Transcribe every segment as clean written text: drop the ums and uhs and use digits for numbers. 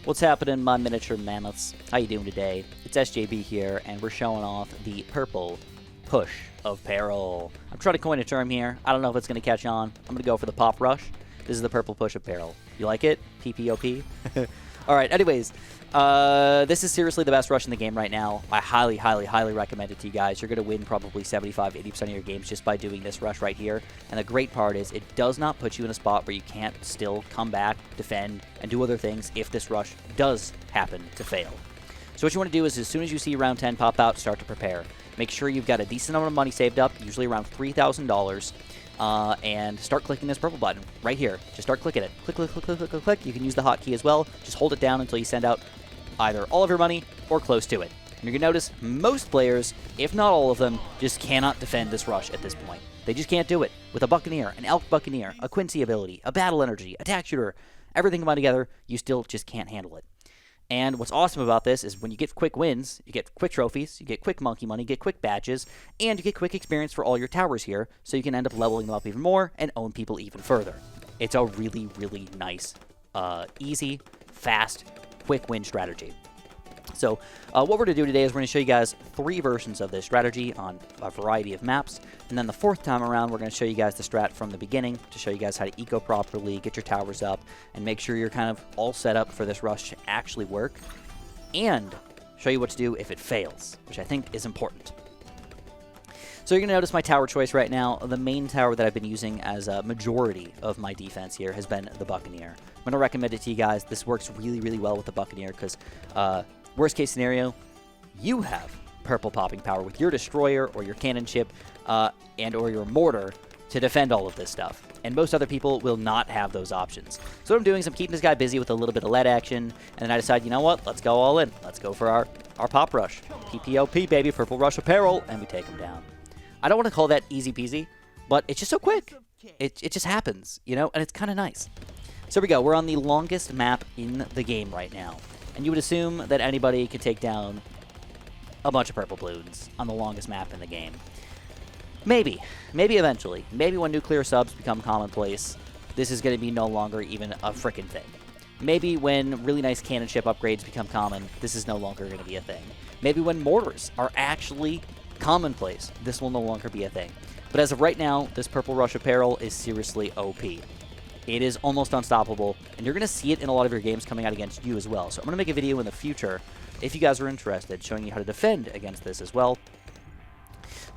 What's happening, my miniature mammoths? How you doing today? It's SJB here, and we're showing off the purple push of peril. I'm trying to coin a term here. I don't know if it's going to catch on. I'm going to go for the pop rush. This is the purple push of peril. You like it? PPOP? Alright, anyways, this is seriously the best rush in the game right now. I highly, highly, highly recommend it to you guys. You're going to win probably 75-80% of your games just by doing this rush right here. And the great part is it does not put you in a spot where you can't still come back, defend, and do other things if this rush does happen to fail. So what you want to do is as soon as you see round 10 pop out, start to prepare. Make sure you've got a decent amount of money saved up, usually around $3,000. And start clicking this purple button right here. Just start clicking it. Click, click, click, click, click, click, click. You can use the hotkey as well. Just hold it down until you send out either all of your money or close to it. And you're going to notice most players, if not all of them, just cannot defend this rush at this point. They just can't do it. With a Buccaneer, an Elk Buccaneer, a Quincy ability, a Battle Energy, Attack Shooter, everything combined together, you still just can't handle it. And what's awesome about this is when you get quick wins, you get quick trophies, you get quick monkey money, you get quick badges, and you get quick experience for all your towers here, so you can end up leveling them up even more and own people even further. It's a really, really nice, easy, fast, quick win strategy. So what we're going to do today is we're going to show you guys 3 versions of this strategy on a variety of maps. And then the 4th time around, we're going to show you guys the strat from the beginning to show you guys how to eco properly, get your towers up, and make sure you're kind of all set up for this rush to actually work. And show you what to do if it fails, which I think is important. So you're going to notice my tower choice right now. The main tower that I've been using as a majority of my defense here has been the Buccaneer. I'm going to recommend it to you guys. This works really, really well with the Buccaneer because worst case scenario, you have purple popping power with your destroyer or your cannon ship and or your mortar to defend all of this stuff. And most other people will not have those options. So what I'm doing is I'm keeping this guy busy with a little bit of lead action, and then I decide, you know what, let's go all in. Let's go for our pop rush. PPOP, baby, purple rush apparel, and we take him down. I don't want to call that easy peasy, but it's just so quick. It just happens, you know, and it's kind of nice. So here we go. We're on the longest map in the game right now. And you would assume that anybody could take down a bunch of purple balloons on the longest map in the game. Maybe. Maybe eventually. Maybe when nuclear subs become commonplace, this is going to be no longer even a frickin' thing. Maybe when really nice cannon ship upgrades become common, this is no longer going to be a thing. Maybe when mortars are actually commonplace, this will no longer be a thing. But as of right now, this purple rush apparel is seriously OP. It is almost unstoppable, and you're going to see it in a lot of your games coming out against you as well. So I'm going to make a video in the future, if you guys are interested, showing you how to defend against this as well.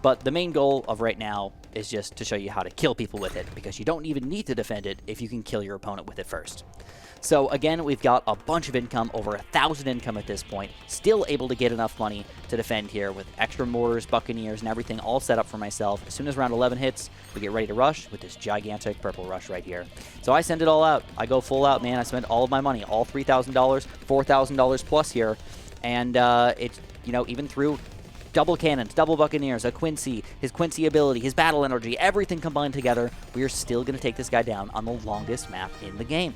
But the main goal of right now is just to show you how to kill people with it, because you don't even need to defend it if you can kill your opponent with it first. So again, we've got a bunch of income, over 1,000 income at this point, still able to get enough money to defend here with extra mortars, Buccaneers, and everything all set up for myself. As soon as round 11 hits, we get ready to rush with this gigantic purple rush right here. So I send it all out. I go full out, man. I spend all of my money, all $3,000, $4,000 plus here, and it's, you know, even through double cannons, double Buccaneers, a Quincy, his Quincy ability, his battle energy, everything combined together, we are still going to take this guy down on the longest map in the game.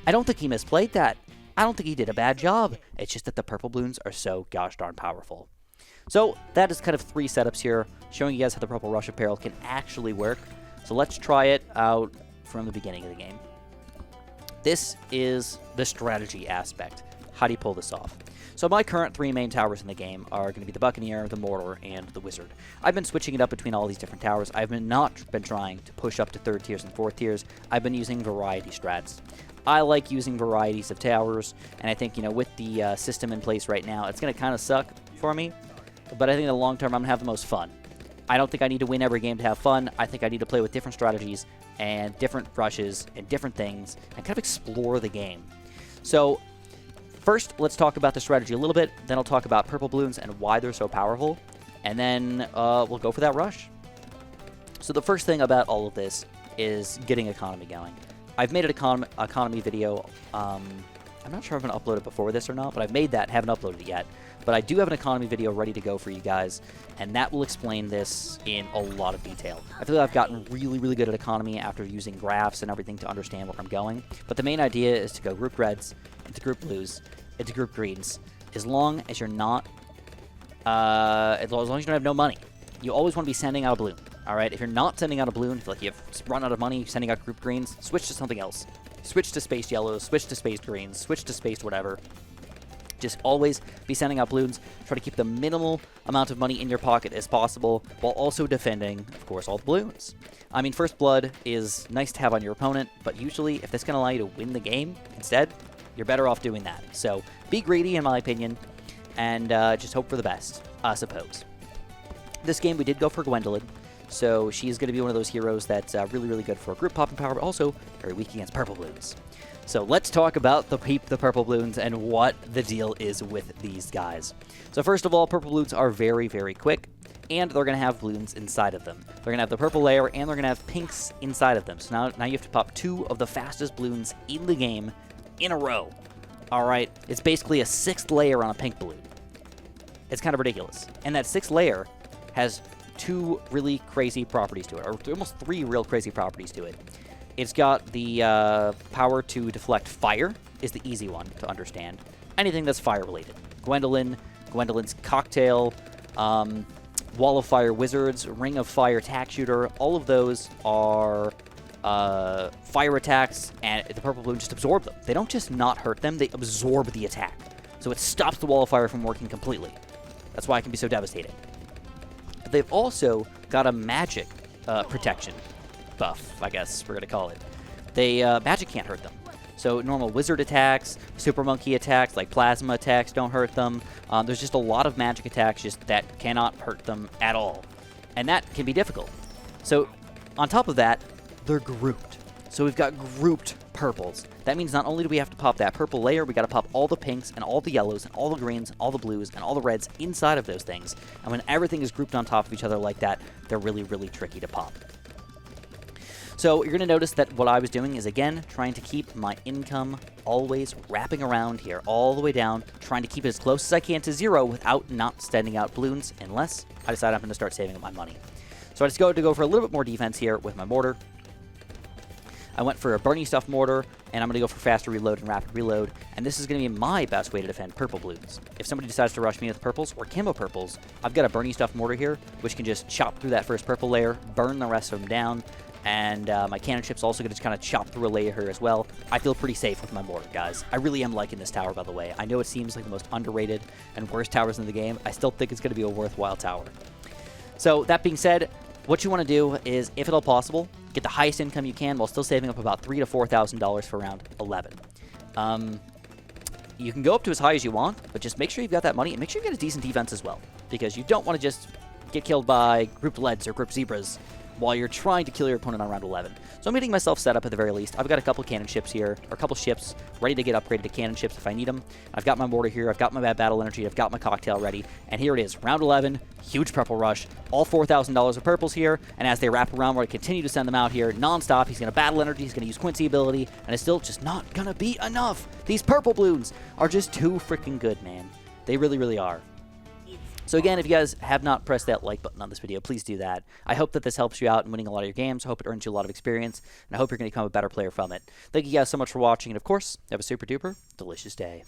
I don't think he misplayed that. I don't think he did a bad job. It's just that the purple balloons are so gosh darn powerful. So that is kind of 3 setups here, showing you guys how the purple rush apparel can actually work. So let's try it out from the beginning of the game. This is the strategy aspect. How do you pull this off? So my current 3 main towers in the game are going to be the Buccaneer, the Mortar, and the Wizard. I've been switching it up between all these different towers. I've not been trying to push up to 3rd tiers and 4th tiers. I've been using variety strats. I like using varieties of towers, and I think, you know, with the system in place right now, it's going to kind of suck for me, but I think in the long term, I'm going to have the most fun. I don't think I need to win every game to have fun. I think I need to play with different strategies and different rushes and different things and kind of explore the game. So first, let's talk about the strategy a little bit, then I'll talk about purple balloons and why they're so powerful, and then we'll go for that rush. So the first thing about all of this is getting economy going. I've made an economy video. I'm not sure if I'm going to upload it before this or not, but I've made that, haven't uploaded it yet. But I do have an economy video ready to go for you guys, and that will explain this in a lot of detail. I feel like I've gotten really, really good at economy after using graphs and everything to understand where I'm going. But the main idea is to go group reds, into group blues, into group greens, as long as you're not, as long as you don't have no money. You always want to be sending out a balloon. All right, if you're not sending out a balloon, if like you've run out of money sending out group greens, switch to something else. switch to spaced yellows, switch to spaced greens, switch to spaced whatever. Just always be sending out balloons. Try to keep the minimal amount of money in your pocket as possible, while also defending, of course, all the balloons. I mean, First Blood is nice to have on your opponent, but usually, if that's going to allow you to win the game instead, you're better off doing that. So, be greedy, in my opinion, and just hope for the best, I suppose. This game, we did go for Gwendolyn, so she's going to be one of those heroes that's really, really good for group popping power, but also very weak against purple balloons. So let's talk about the purple balloons and what the deal is with these guys. So first of all, purple balloons are very, very quick, and they're going to have balloons inside of them. They're going to have the purple layer, and they're going to have pinks inside of them. So now you have to pop 2 of the fastest balloons in the game in a row. All right, it's basically a 6th layer on a pink balloon. It's kind of ridiculous. And that 6th layer has 2 really crazy properties to it, or almost 3 real crazy properties to it. It's got the power to deflect fire, is the easy one to understand. Anything that's fire-related. Gwendolyn's Cocktail, Wall of Fire Wizards, Ring of Fire Tack Shooter, all of those are fire attacks, and the purple balloon just absorb them. They don't just not hurt them, they absorb the attack. So it stops the Wall of Fire from working completely. That's why it can be so devastating. They've also got a magic protection buff, I guess we're going to call it. Magic can't hurt them. So normal wizard attacks, super monkey attacks, like plasma attacks don't hurt them. There's just a lot of magic attacks just that cannot hurt them at all. And that can be difficult. So on top of that, they're grouped. So we've got grouped purples. That means not only do we have to pop that purple layer, we got to pop all the pinks and all the yellows and all the greens and all the blues and all the reds inside of those things. And when everything is grouped on top of each other like that, they're really, really tricky to pop. So you're going to notice that what I was doing is, again, trying to keep my income always wrapping around here, all the way down, trying to keep it as close as I can to 0 without not sending out balloons, unless I decide I'm going to start saving up my money. So I just go for a little bit more defense here with my mortar. I went for a Burning Stuff mortar, and I'm going to go for faster reload and rapid reload, and this is going to be my best way to defend purple balloons. If somebody decides to rush me with purples or camo purples, I've got a Burning Stuff mortar here, which can just chop through that first purple layer, burn the rest of them down, and my cannon ship's also going to just kind of chop through a layer here as well. I feel pretty safe with my mortar, guys. I really am liking this tower, by the way. I know it seems like the most underrated and worst towers in the game. I still think it's going to be a worthwhile tower. So that being said, what you want to do is, if at all possible, get the highest income you can while still saving up about $3,000 to $4,000 for round 11. You can go up to as high as you want, but just make sure you've got that money, and make sure you get a decent defense as well, because you don't want to just get killed by grouped leads or grouped zebras while you're trying to kill your opponent on round 11. So I'm getting myself set up at the very least. I've got a couple cannon ships here, or a couple ships ready to get upgraded to cannon ships if I need them. I've got my mortar here, I've got my bad battle energy, I've got my cocktail ready, and here it is, round 11, huge purple rush, all $4,000 of purples here, and as they wrap around, we're going to continue to send them out here non-stop. He's going to battle energy, he's going to use Quincy ability, and it's still just not going to be enough. These purple balloons are just too freaking good, man. They really, really are. So again, if you guys have not pressed that like button on this video, please do that. I hope that this helps you out in winning a lot of your games. I hope it earns you a lot of experience, and I hope you're going to become a better player from it. Thank you guys so much for watching, and of course, have a super duper delicious day.